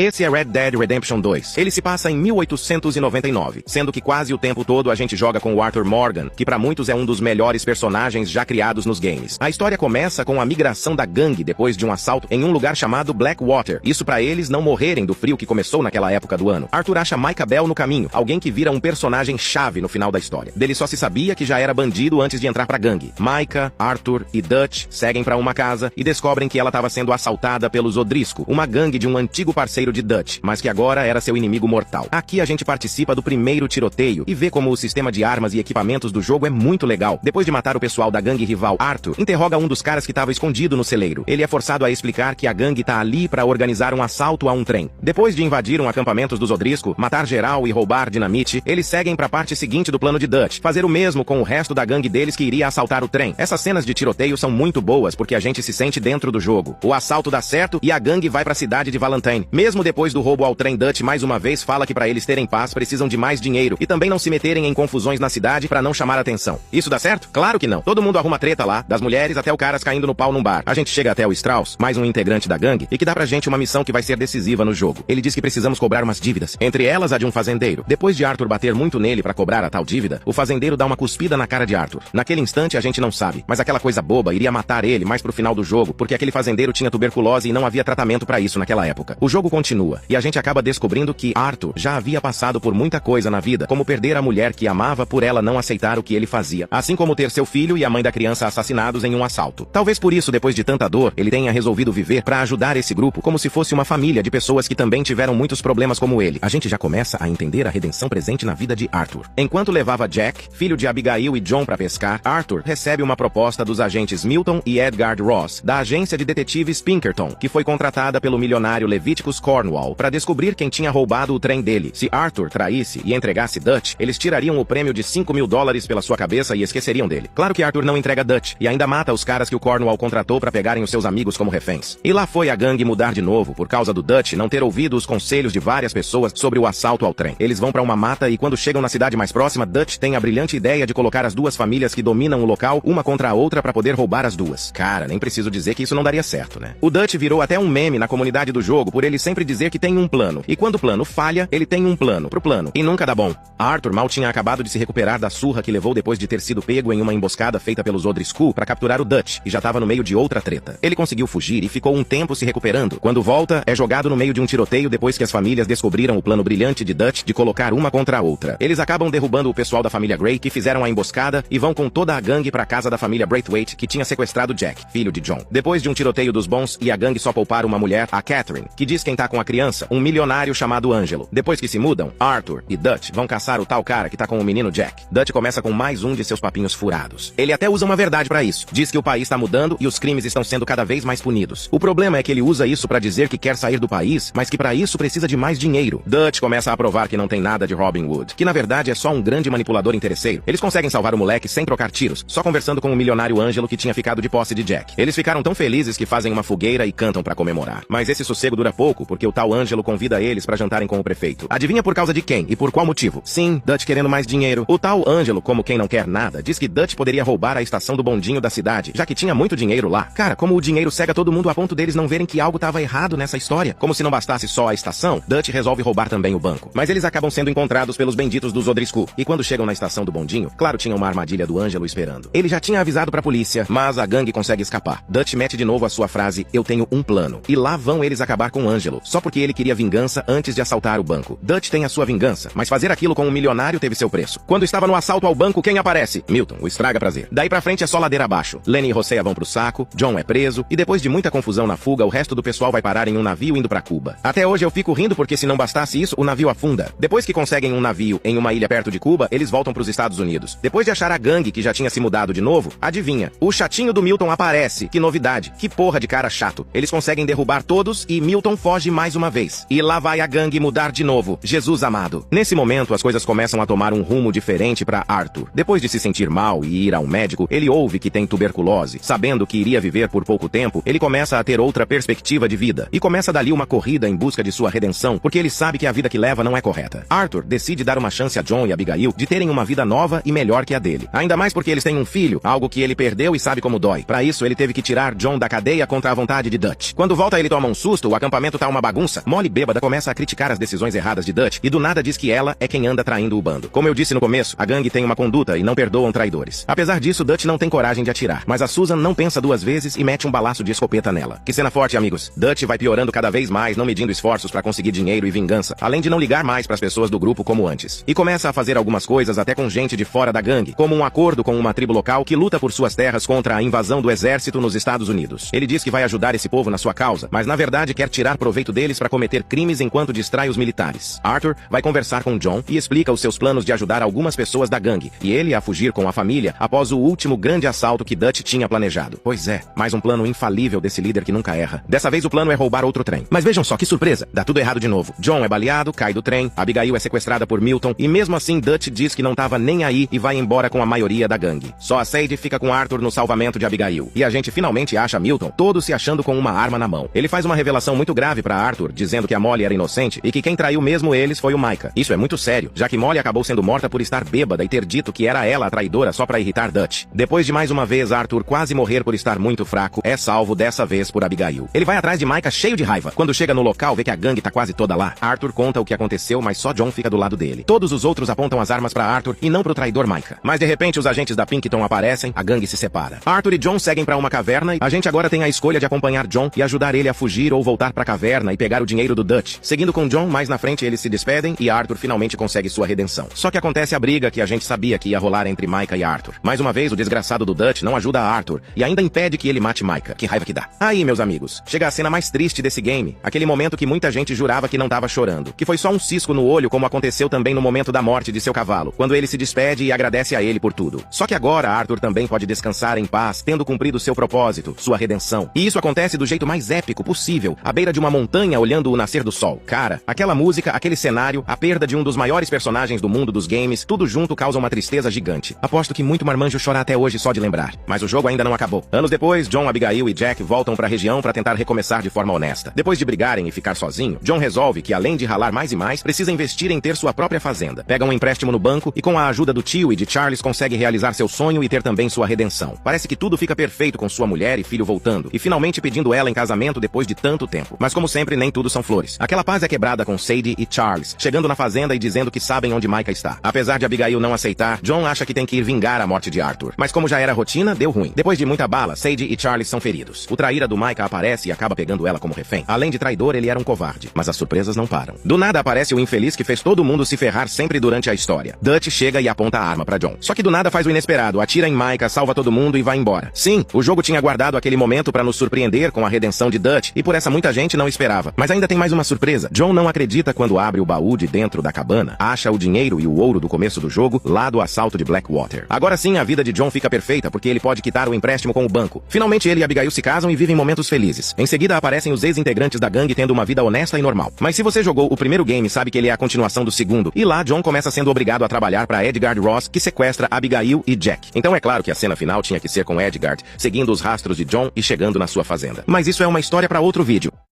Esse é Red Dead Redemption 2. Ele se passa em 1899, sendo que quase o tempo todo a gente joga com o Arthur Morgan, que pra muitos é um dos melhores personagens já criados nos games. A história começa com a migração da gangue depois de um assalto em um lugar chamado Blackwater. Isso pra eles não morrerem do frio que começou naquela época do ano. Arthur acha Micah Bell no caminho, alguém que vira um personagem chave no final da história. Dele só se sabia que já era bandido antes de entrar pra gangue. Micah, Arthur e Dutch seguem pra uma casa e descobrem que ela estava sendo assaltada pelos Odrisco, uma gangue de um antigo parceiro de Dutch, mas que agora era seu inimigo mortal. Aqui a gente participa do primeiro tiroteio e vê como o sistema de armas e equipamentos do jogo é muito legal. Depois de matar o pessoal da gangue rival, Arthur interroga um dos caras que estava escondido no celeiro. Ele é forçado a explicar que a gangue tá ali pra organizar um assalto a um trem. Depois de invadir um acampamento dos Odrisco, matar geral e roubar dinamite, eles seguem pra parte seguinte do plano de Dutch, fazer o mesmo com o resto da gangue deles que iria assaltar o trem. Essas cenas de tiroteio são muito boas porque a gente se sente dentro do jogo. O assalto dá certo e a gangue vai pra cidade de Valentine. Mesmo depois do roubo ao trem, Dutch mais uma vez fala que pra eles terem paz precisam de mais dinheiro e também não se meterem em confusões na cidade pra não chamar atenção. Isso dá certo? Claro que não. Todo mundo arruma treta lá, das mulheres até o caras caindo no pau num bar. A gente chega até o Strauss, mais um integrante da gangue, e que dá pra gente uma missão que vai ser decisiva no jogo. Ele diz que precisamos cobrar umas dívidas, entre elas a de um fazendeiro. Depois de Arthur bater muito nele pra cobrar a tal dívida, o fazendeiro dá uma cuspida na cara de Arthur. Naquele instante a gente não sabe, mas aquela coisa boba iria matar ele mais pro final do jogo, porque aquele fazendeiro tinha tuberculose e não havia tratamento pra isso naquela época. O jogo continua, e a gente acaba descobrindo que Arthur já havia passado por muita coisa na vida, como perder a mulher que amava por ela não aceitar o que ele fazia, assim como ter seu filho e a mãe da criança assassinados em um assalto. Talvez por isso, depois de tanta dor, ele tenha resolvido viver pra ajudar esse grupo como se fosse uma família de pessoas que também tiveram muitos problemas como ele. A gente já começa a entender a redenção presente na vida de Arthur. Enquanto levava Jack, filho de Abigail e John pra pescar, Arthur recebe uma proposta dos agentes Milton e Edgar Ross, da agência de detetives Pinkerton, que foi contratada pelo milionário Leviticus Cornwall para descobrir quem tinha roubado o trem dele. Se Arthur traísse e entregasse Dutch, eles tirariam o prêmio de $5.000 pela sua cabeça e esqueceriam dele. Claro que Arthur não entrega Dutch e ainda mata os caras que o Cornwall contratou para pegarem os seus amigos como reféns. E lá foi a gangue mudar de novo por causa do Dutch não ter ouvido os conselhos de várias pessoas sobre o assalto ao trem. Eles vão para uma mata e quando chegam na cidade mais próxima, Dutch tem a brilhante ideia de colocar as duas famílias que dominam o local uma contra a outra para poder roubar as duas. Cara, nem preciso dizer que isso não daria certo, né? O Dutch virou até um meme na comunidade do jogo por ele sempre dizer que tem um plano. E quando o plano falha, ele tem um plano pro plano. E nunca dá bom. Arthur mal tinha acabado de se recuperar da surra que levou depois de ter sido pego em uma emboscada feita pelos Odrisco para capturar o Dutch e já tava no meio de outra treta. Ele conseguiu fugir e ficou um tempo se recuperando. Quando volta, é jogado no meio de um tiroteio depois que as famílias descobriram o plano brilhante de Dutch de colocar uma contra a outra. Eles acabam derrubando o pessoal da família Gray que fizeram a emboscada e vão com toda a gangue pra casa da família Braithwaite que tinha sequestrado Jack, filho de John. Depois de um tiroteio dos bons e a gangue só poupar uma mulher, a Catherine, que diz quem tá com a criança, um milionário chamado Angelo. Depois que se mudam, Arthur e Dutch vão caçar o tal cara que tá com o menino Jack. Dutch começa com mais um de seus papinhos furados. Ele até usa uma verdade pra isso. Diz que o país tá mudando e os crimes estão sendo cada vez mais punidos. O problema é que ele usa isso pra dizer que quer sair do país, mas que pra isso precisa de mais dinheiro. Dutch começa a provar que não tem nada de Robin Hood, que na verdade é só um grande manipulador interesseiro. Eles conseguem salvar o moleque sem trocar tiros, só conversando com o milionário Angelo que tinha ficado de posse de Jack. Eles ficaram tão felizes que fazem uma fogueira e cantam pra comemorar. Mas esse sossego dura pouco, porque o tal Angelo convida eles pra jantarem com o prefeito. Adivinha por causa de quem e por qual motivo? Sim, Dutch querendo mais dinheiro. O tal Angelo, como quem não quer nada, diz que Dutch poderia roubar a estação do bondinho da cidade, já que tinha muito dinheiro lá. Cara, como o dinheiro cega todo mundo a ponto deles não verem que algo tava errado nessa história. Como se não bastasse só a estação, Dutch resolve roubar também o banco. Mas eles acabam sendo encontrados pelos benditos dos Odrisco. E quando chegam na estação do bondinho, claro, tinha uma armadilha do Angelo esperando. Ele já tinha avisado pra polícia, mas a gangue consegue escapar. Dutch mete de novo a sua frase, eu tenho um plano. E lá vão eles acabar com Angelo, só porque ele queria vingança antes de assaltar o banco. Dutch tem a sua vingança, mas fazer aquilo com um milionário teve seu preço. Quando estava no assalto ao banco, quem aparece? Milton, o estraga prazer. Daí pra frente é só ladeira abaixo. Lenny e Hosea vão pro saco, John é preso, e depois de muita confusão na fuga, o resto do pessoal vai parar em um navio indo pra Cuba. Até hoje eu fico rindo porque se não bastasse isso, o navio afunda. Depois que conseguem um navio em uma ilha perto de Cuba, eles voltam pros Estados Unidos. Depois de achar a gangue que já tinha se mudado de novo, adivinha? O chatinho do Milton aparece. Que novidade. Que porra de cara chato. Eles conseguem derrubar todos e Milton foge mais uma vez. E lá vai a gangue mudar de novo. Jesus amado. Nesse momento, as coisas começam a tomar um rumo diferente pra Arthur. Depois de se sentir mal e ir a um médico, ele ouve que tem tuberculose. Sabendo que iria viver por pouco tempo, ele começa a ter outra perspectiva de vida. E começa dali uma corrida em busca de sua redenção, porque ele sabe que a vida que leva não é correta. Arthur decide dar uma chance a John e Abigail de terem uma vida nova e melhor que a dele. Ainda mais porque eles têm um filho, algo que ele perdeu e sabe como dói. Pra isso, ele teve que tirar John da cadeia contra a vontade de Dutch. Quando volta, ele toma um susto, o acampamento tá uma uma bagunça, Molly bêbada começa a criticar as decisões erradas de Dutch e do nada diz que ela é quem anda traindo o bando. Como eu disse no começo, a gangue tem uma conduta e não perdoam traidores. Apesar disso, Dutch não tem coragem de atirar, mas a Susan não pensa duas vezes e mete um balaço de escopeta nela. Que cena forte, amigos. Dutch vai piorando cada vez mais, não medindo esforços pra conseguir dinheiro e vingança, além de não ligar mais pras pessoas do grupo como antes. E começa a fazer algumas coisas até com gente de fora da gangue, como um acordo com uma tribo local que luta por suas terras contra a invasão do exército nos Estados Unidos. Ele diz que vai ajudar esse povo na sua causa, mas na verdade quer tirar proveito deles para cometer crimes enquanto distrai os militares. Arthur vai conversar com John e explica os seus planos de ajudar algumas pessoas da gangue, e ele a fugir com a família após o último grande assalto que Dutch tinha planejado. Pois é, mais um plano infalível desse líder que nunca erra. Dessa vez o plano é roubar outro trem. Mas vejam só que surpresa, dá tudo errado de novo. John é baleado, cai do trem, Abigail é sequestrada por Milton, e mesmo assim Dutch diz que não tava nem aí e vai embora com a maioria da gangue. Só a Sadie fica com Arthur no salvamento de Abigail, e a gente finalmente acha Milton, todo se achando com uma arma na mão. Ele faz uma revelação muito grave pra Arthur, dizendo que a Molly era inocente e que quem traiu mesmo eles foi o Micah. Isso é muito sério, já que Molly acabou sendo morta por estar bêbada e ter dito que era ela a traidora só pra irritar Dutch. Depois de mais uma vez Arthur quase morrer por estar muito fraco, é salvo dessa vez por Abigail. Ele vai atrás de Micah cheio de raiva. Quando chega no local, vê que a gangue tá quase toda lá. Arthur conta o que aconteceu, mas só John fica do lado dele. Todos os outros apontam as armas pra Arthur e não pro traidor Micah. Mas de repente os agentes da Pinkerton aparecem, a gangue se separa. Arthur e John seguem pra uma caverna e a gente agora tem a escolha de acompanhar John e ajudar ele a fugir ou voltar pra caverna e pegar o dinheiro do Dutch. Seguindo com John, mais na frente eles se despedem e Arthur finalmente consegue sua redenção. Só que acontece a briga que a gente sabia que ia rolar entre Micah e Arthur. Mais uma vez o desgraçado do Dutch não ajuda a Arthur e ainda impede que ele mate Micah. Que raiva que dá. Aí, meus amigos, chega a cena mais triste desse game, aquele momento que muita gente jurava que não tava chorando, que foi só um cisco no olho, como aconteceu também no momento da morte de seu cavalo, quando ele se despede e agradece a ele por tudo. Só que agora Arthur também pode descansar em paz, tendo cumprido seu propósito, sua redenção. E isso acontece do jeito mais épico possível, à beira de uma montanha olhando o nascer do sol. Cara, aquela música, aquele cenário, a perda de um dos maiores personagens do mundo dos games, tudo junto causa uma tristeza gigante. Aposto que muito marmanjo chora até hoje só de lembrar. Mas o jogo ainda não acabou. Anos depois, John, Abigail e Jack voltam pra região pra tentar recomeçar de forma honesta. Depois de brigarem e ficar sozinho, John resolve que além de ralar mais e mais, precisa investir em ter sua própria fazenda. Pega um empréstimo no banco e com a ajuda do tio e de Charles consegue realizar seu sonho e ter também sua redenção. Parece que tudo fica perfeito com sua mulher e filho voltando, e finalmente pedindo ela em casamento depois de tanto tempo. Mas como sempre, nem tudo são flores. Aquela paz é quebrada com Sadie e Charles, chegando na fazenda e dizendo que sabem onde Micah está. Apesar de Abigail não aceitar, John acha que tem que ir vingar a morte de Arthur. Mas como já era rotina, deu ruim. Depois de muita bala, Sadie e Charles são feridos. O traíra do Micah aparece e acaba pegando ela como refém. Além de traidor, ele era um covarde. Mas as surpresas não param. Do nada aparece o infeliz que fez todo mundo se ferrar sempre durante a história. Dutch chega e aponta a arma pra John. Só que do nada faz o inesperado, atira em Micah, salva todo mundo e vai embora. Sim, o jogo tinha guardado aquele momento pra nos surpreender com a redenção de Dutch, e por essa muita gente não esperava. Mas ainda tem mais uma surpresa. John não acredita quando abre o baú de dentro da cabana, acha o dinheiro e o ouro do começo do jogo lá do assalto de Blackwater. Agora sim a vida de John fica perfeita porque ele pode quitar o empréstimo com o banco. Finalmente ele e Abigail se casam e vivem momentos felizes. Em seguida aparecem os ex-integrantes da gangue tendo uma vida honesta e normal. Mas se você jogou o primeiro game, sabe que ele é a continuação do segundo, e lá John começa sendo obrigado a trabalhar para Edgard Ross, que sequestra Abigail e Jack. Então é claro que a cena final tinha que ser com Edgard, seguindo os rastros de John e chegando na sua fazenda. Mas isso é uma história para outro vídeo.